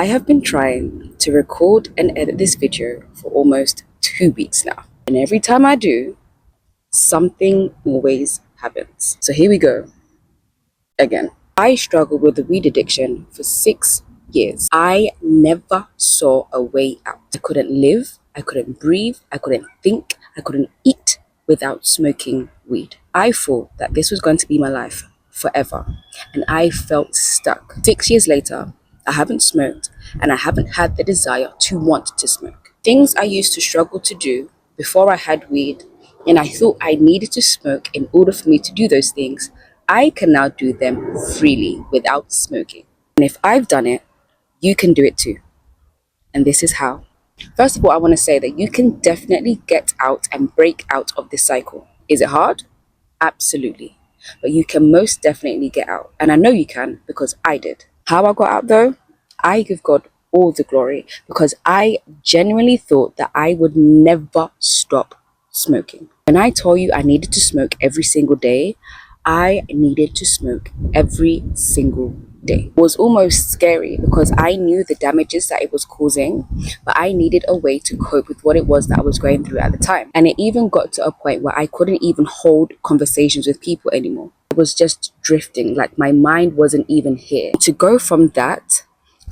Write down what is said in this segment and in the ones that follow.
I have been trying to record and edit this video for almost 2 weeks now. And every time I do, something always happens. So here we go again. I struggled with the weed addiction for 6 years. I never saw a way out. I couldn't live, I couldn't breathe, I couldn't think, I couldn't eat without smoking weed. I thought that this was going to be my life forever, and I felt stuck. 6 years later, I haven't smoked, and I haven't had the desire to want to smoke. Things I used to struggle to do before I had weed, and I thought I needed to smoke in order for me to do those things, I can now do them freely without smoking. And if I've done it, you can do it too. And this is how. First of all, I want to say that you can definitely get out and break out of this cycle. Is it hard? Absolutely. But you can most definitely get out. And I know you can because I did. How I got out though? I give God all the glory because I genuinely thought that I would never stop smoking. When I told you I needed to smoke every single day, I needed to smoke every single day. It was almost scary because I knew the damages that it was causing, but I needed a way to cope with what it was that I was going through at the time. And it even got to a point where I couldn't even hold conversations with people anymore. I was just drifting, like my mind wasn't even here. To go from that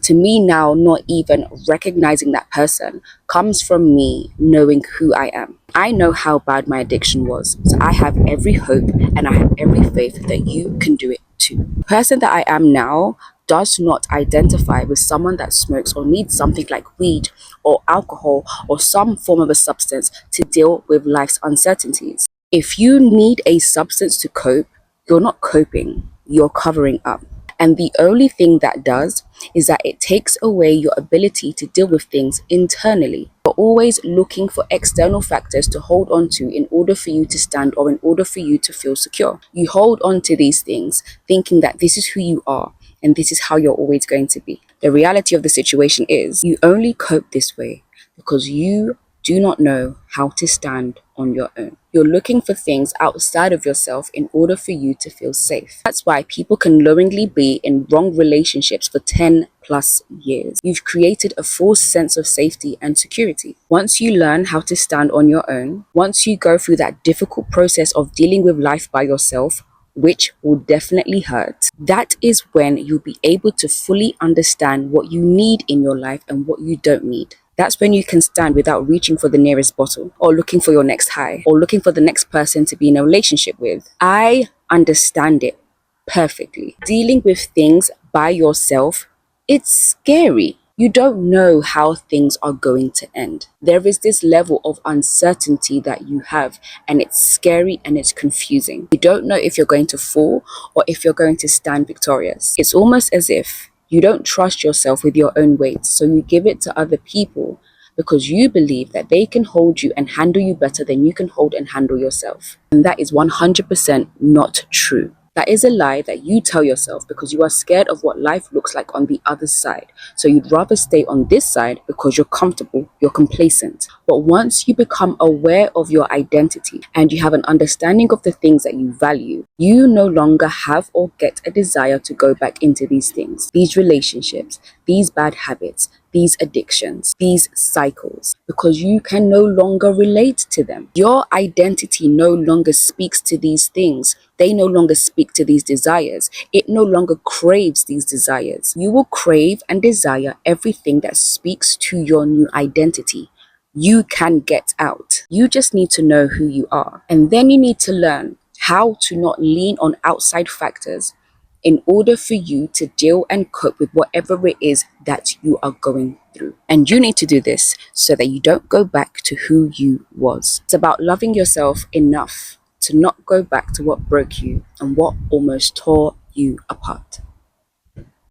to me now not even recognizing that person comes from me knowing who I am. I know how bad my addiction was, so I have every hope and I have every faith that you can do it too. The person that I am now does not identify with someone that smokes or needs something like weed or alcohol or some form of a substance to deal with life's uncertainties. If you need a substance to cope, you're not coping, you're covering up. And the only thing that does is that it takes away your ability to deal with things internally. You're always looking for external factors to hold on to in order for you to stand or in order for you to feel secure. You hold on to these things thinking that this is who you are and this is how you're always going to be. The reality of the situation is you only cope this way because you do not know how to stand on your own. You're looking for things outside of yourself in order for you to feel safe. That's why people can knowingly be in wrong relationships for 10+ years. You've created a false sense of safety and security. Once you learn how to stand on your own, once you go through that difficult process of dealing with life by yourself, which will definitely hurt, that is when you'll be able to fully understand what you need in your life and what you don't need. That's when you can stand without reaching for the nearest bottle or looking for your next high or looking for the next person to be in a relationship with. I understand it perfectly. Dealing with things by yourself, it's scary. You don't know how things are going to end. There is this level of uncertainty that you have, and it's scary and it's confusing. You don't know if you're going to fall or if you're going to stand victorious. It's almost as if you don't trust yourself with your own weight, so you give it to other people because you believe that they can hold you and handle you better than you can hold and handle yourself. And that is 100% not true. That is a lie that you tell yourself because you are scared of what life looks like on the other side. So you'd rather stay on this side because you're comfortable, you're complacent. But once you become aware of your identity and you have an understanding of the things that you value, you no longer have or get a desire to go back into these things, these relationships, these bad habits, these addictions, these cycles, because you can no longer relate to them. Your identity no longer speaks to these things. They no longer speak to these desires. It no longer craves these desires. You will crave and desire everything that speaks to your new identity. You can get out. You just need to know who you are. And then you need to learn how to not lean on outside factors in order for you to deal and cope with whatever it is that you are going through. And you need to do this so that you don't go back to who you was. It's about loving yourself enough to not go back to what broke you and what almost tore you apart.